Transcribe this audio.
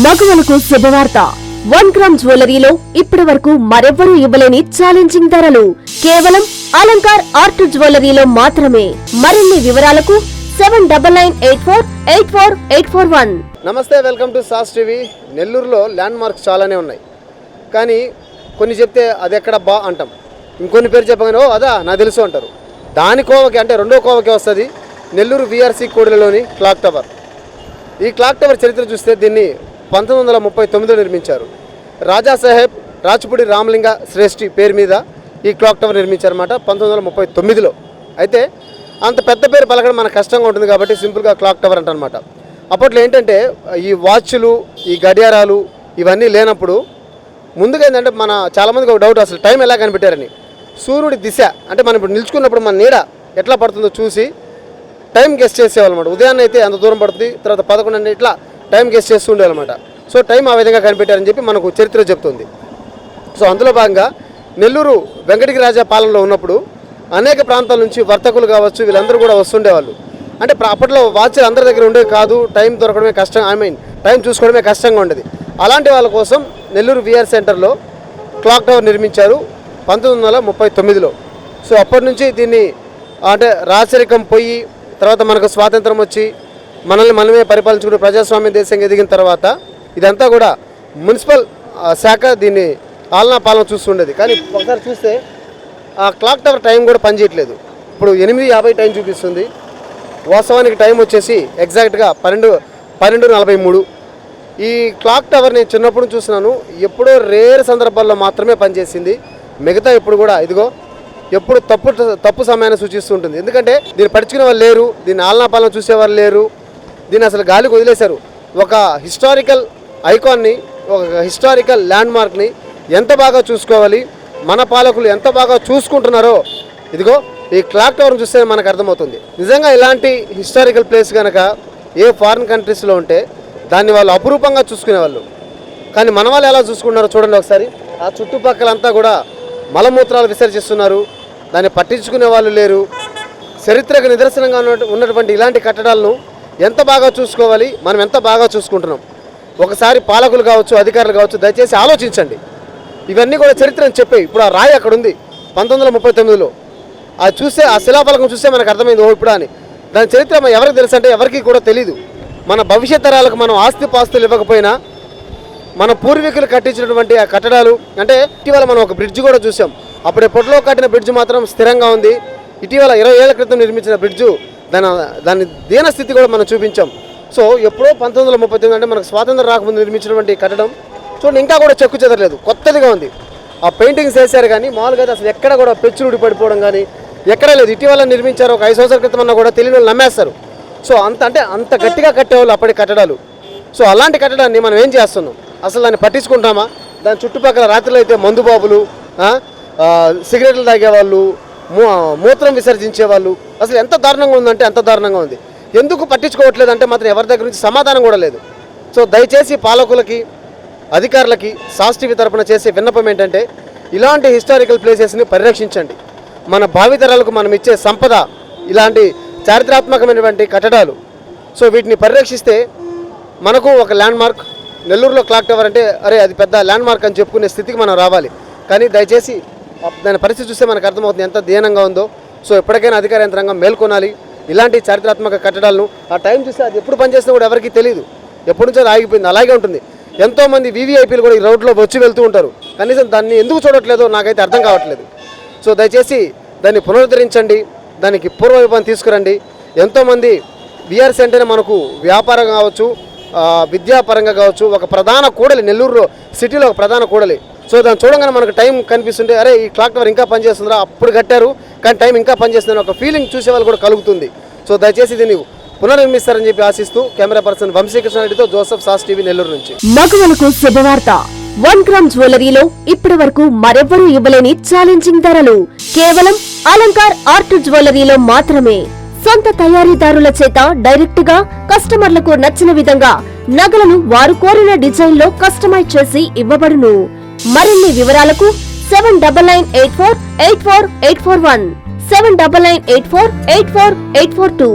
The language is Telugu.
మగవలకు శుభవార్త. 1 గ్రామ్ జ్యువెలరీలో ఇప్పటి వరకు మరెవ్వరూ ఇవ్వలేని ఛాలెంజింగ్ ధరలు కేవలం అలంకార్ ఆర్ట్ జ్యువెలరీలో మాత్రమే. మరిన్ని వివరాలకు 7998484841. నమస్తే, వెల్కమ్ టు సాస్ టీవీ. నెల్లూరులో ల్యాండ్ మార్క్స్ చాలానే ఉన్నాయి, కానీ కొన్ని చెప్తే అది ఎక్కడ బా అంటాం, ఇంకొన్ని పేరు చెప్పగానే ఓ అదా నాకు తెలుసు అంటారు. దాని కోవకి అంటే రెండో కోవకి వస్తుంది నెల్లూరు విఆర్సి కూడలిలోని క్లాక్ టవర్. ఈ క్లాక్ టవర్ చరిత్ర చూస్తే దీన్ని 1939లో నిర్మించారు. రాజాసాహెబ్ రాచపూడి రామలింగ శ్రేష్ఠి పేరు మీద ఈ క్లాక్ టవర్ నిర్మించారన్నమాట 1939లో. అయితే అంత పెద్ద పేరు పలకడం మనకు కష్టంగా ఉంటుంది కాబట్టి సింపుల్గా క్లాక్ టవర్ అంటారనమాట. అప్పట్లో ఏంటంటే ఈ వాచ్లు, ఈ గడియారాలు ఇవన్నీ లేనప్పుడు ముందుగా ఏంటంటే మన చాలామందికి ఒక డౌట్, అసలు టైం ఎలా కనిపెట్టారని. సూర్యుడి దిశ అంటే మనం ఇప్పుడు నిల్చుకున్నప్పుడు మన నీడ ఎట్లా పడుతుందో చూసి టైం గెస్ట్ చేసేవాళ్ళమాట. ఉదయాన్నే అయితే అంత దూరం పడుతుంది, తర్వాత 11 ఇట్లా టైం గెస్ట్ చేస్తూ ఉండేవాళ్ళమాట. సో టైం ఆ విధంగా కనిపెట్టారని చెప్పి మనకు చరిత్ర చెప్తుంది. సో అందులో భాగంగా నెల్లూరు వెంకటగిరి రాజా పాలనలో ఉన్నప్పుడు అనేక ప్రాంతాల నుంచి వర్తకులు కావచ్చు వీళ్ళందరూ కూడా వస్తుండేవాళ్ళు. అంటే అప్పట్లో వాచ్లు అందరి దగ్గర ఉండేవి కాదు, టైం దొరకడమే కష్టం, టైం చూసుకోవడమే కష్టంగా ఉండేది. అలాంటి వాళ్ళ కోసం నెల్లూరు విఆర్ సెంటర్లో క్లాక్ టవర్ నిర్మించారు 1939లో. సో అప్పటి నుంచి దీన్ని అంటే రాచరికం పోయి తర్వాత మనకు స్వాతంత్రం వచ్చి మనల్ని మనమే పరిపాలించుకునే ప్రజాస్వామ్య దేశంగా ఎదిగిన తర్వాత ఇదంతా కూడా మున్సిపల్ శాఖ దీన్ని ఆలనా పాలన చూస్తుండేది. కానీ ఒకసారి చూస్తే ఆ క్లాక్ టవర్ టైం కూడా పనిచేయట్లేదు. ఇప్పుడు 8:50 టైం చూపిస్తుంది. వాస్తవానికి టైం వచ్చేసి ఎగ్జాక్ట్గా 12:43. ఈ క్లాక్ టవర్ నేను చిన్నప్పుడు చూస్తున్నాను, ఎప్పుడో రేర్ సందర్భాల్లో మాత్రమే పనిచేసింది. మిగతా ఇప్పుడు కూడా ఇదిగో ఎప్పుడు తప్పు సమయాన్ని సూచిస్తుంటుంది. ఎందుకంటే దీన్ని పడుచుకునే వాళ్ళు లేరు, దీన్ని ఆలనా పాలన చూసేవాళ్ళు లేరు, దీన్ని అసలు గాలికి వదిలేశారు. ఒక హిస్టారికల్ ఐకాన్ని, ఒక హిస్టారికల్ ల్యాండ్ మార్క్ని ఎంత బాగా చూసుకోవాలి, మన పాలకులు ఎంత బాగా చూసుకుంటున్నారో ఇదిగో ఈ క్లాక్ టవర్ని చూస్తే మనకు అర్థమవుతుంది. నిజంగా ఇలాంటి హిస్టారికల్ ప్లేస్ కనుక ఏ ఫారిన్ కంట్రీస్లో ఉంటే దాన్ని వాళ్ళు అపురూపంగా చూసుకునేవాళ్ళు. కానీ మన వాళ్ళు ఎలా చూసుకుంటున్నారో చూడండి ఒకసారి. ఆ చుట్టుపక్కలంతా కూడా మలమూత్రాలు విసర్జిస్తున్నారు, దాన్ని పట్టించుకునే వాళ్ళు లేరు. చరిత్రకు నిదర్శనంగా ఉన్నటువంటి ఇలాంటి కట్టడాలను ఎంత బాగా చూసుకోవాలి, మనం ఎంత బాగా చూసుకుంటున్నాం. ఒకసారి పాలకులు కావచ్చు, అధికారులు కావచ్చు, దయచేసి ఆలోచించండి. ఇవన్నీ కూడా చరిత్రని చెప్పాయి. ఇప్పుడు ఆ రాయి అక్కడ ఉంది 1939లో. అది చూస్తే ఆ శిలాఫలకం చూస్తే మనకు అర్థమైంది ఓ ఇప్పుడు అని. దాని చరిత్ర ఎవరికి తెలుసు అంటే ఎవరికి కూడా తెలీదు. మన భవిష్యత్ తరాలకు మనం ఆస్తిపాస్తులు ఇవ్వకపోయినా మన పూర్వీకులు కట్టించినటువంటి ఆ కట్టడాలు, అంటే ఇటీవల మనం ఒక బ్రిడ్జ్ కూడా చూసాం. అప్పుడు ఎప్పట్లో కట్టిన బ్రిడ్జ్ మాత్రం స్థిరంగా ఉంది. ఇటీవల 20 ఏళ్ల క్రితం నిర్మించిన బ్రిడ్జు దాని దీనస్థితి కూడా మనం చూపించాం. సో ఎప్పుడో 1939 అంటే మనకు స్వాతంత్రం రాకముందు నిర్మించినటువంటి కట్టడం చూడండి, ఇంకా కూడా చెక్కు చెదరలేదు, కొత్తదిగా ఉంది. ఆ పెయింటింగ్స్ వేశారు కానీ మామూలుగా అసలు ఎక్కడ కూడా పెచ్చులుడి పడిపోవడం కానీ ఎక్కడా లేదు. ఇటీవల నిర్మించారు, ఒక 5 సంవత్సరాల క్రితం అన్నా కూడా తెలియని వాళ్ళు నమ్మేస్తారు. సో అంత గట్టిగా కట్టేవాళ్ళు అప్పటి కట్టడాలు. సో అలాంటి కట్టడాన్ని మనం ఏం చేస్తున్నాం, అసలు దాన్ని పట్టించుకుంటామా? దాని చుట్టుపక్కల రాత్రిలో అయితే మందుబాబులు, సిగరెట్లు తాగేవాళ్ళు, మూత్రం విసర్జించేవాళ్ళు, అసలు ఎంత దారుణంగా ఉందంటే అంత దారుణంగా ఉంది. ఎందుకు పట్టించుకోవట్లేదు అంటే మాత్రం ఎవరి దగ్గర నుంచి సమాధానం కూడా లేదు. సో దయచేసి పాలకులకి, అధికారులకి సాస్ టీవీ తరపున చేసే విన్నపం ఏంటంటే ఇలాంటి హిస్టారికల్ ప్లేసెస్ని పరిరక్షించండి. మన భావితరాలకు మనం ఇచ్చే సంపద ఇలాంటి చారిత్రాత్మకమైనటువంటి కట్టడాలు. సో వీటిని పరిరక్షిస్తే మనకు ఒక ల్యాండ్ మార్క్, నెల్లూరులో క్లాక్ టవర్ అంటే అరే అది పెద్ద ల్యాండ్ మార్క్ అని చెప్పుకునే స్థితికి మనం రావాలి. కానీ దయచేసి దాని పరిస్థితి చూస్తే మనకు అర్థమవుతుంది ఎంత దీనంగా ఉందో. సో ఎప్పటికైనా అధికార యంత్రాంగం మేల్కొనాలి. ఇలాంటి చారిత్రాత్మక కట్టడాలను ఆ టైం చూస్తే అది ఎప్పుడు పనిచేసినా కూడా ఎవరికీ తెలియదు, ఎప్పటి నుంచో ఆగిపోయింది, అలాగే ఉంటుంది. ఎంతోమంది వీవీఐపీలు కూడా ఈ రోడ్లో వచ్చి వెళ్తూ ఉంటారు, కనీసం దాన్ని ఎందుకు చూడట్లేదో నాకైతే అర్థం కావట్లేదు. సో దయచేసి దాన్ని పునరుద్ధరించండి, దానికి పూర్వవైభవం తీసుకురండి. ఎంతోమంది విఆర్సీ అంటేనే మనకు వ్యాపారం కావచ్చు, విద్యాపరంగా కావచ్చు ఒక ప్రధాన కూడలి, నెల్లూరులో సిటీలో ఒక ప్రధాన కూడలి. సో దాన్ని చూడగానే మనకు టైం కనిపిస్తుంటే అరే ఈ క్లాక్ టవర్ ఇంకా పనిచేస్తుందా, అప్పుడు కట్టారు కానీ టైం ఇంకా పనిచేస్తుందని ఒక ఫీలింగ్ చూసే వాళ్ళు కూడా కలుగుతుంది. సో దయచేసి దీన్ని పునర్నిర్మిస్తారని చెప్పి ఆశిస్తూ కెమెరా పర్సన్ వంశీకృష్ణారెడ్డితో జోసెఫ్, సాస్ టీవీ, నెల్లూరు నుంచి. మగవలకు శుభవార్త. 1 గ్రామ్ జ్యువెలరీలో ఇప్పటి వరకు మరెవ్వరూ ఇవ్వలేని ఛాలెంజింగ్ ధరలు కేవలం అలంకార్ ఆర్ట్ జ్యువెలరీలో మాత్రమే. సొంత తయారీదారుల చేత డైరెక్ట్ గా కస్టమర్లకు నచ్చిన విధంగా నగలను వారు కోరిన డిజైన్ లో కస్టమైజ్ చేసి ఇవ్వబడును. మరిన్ని వివరాలకు 7998484841, 7998484842.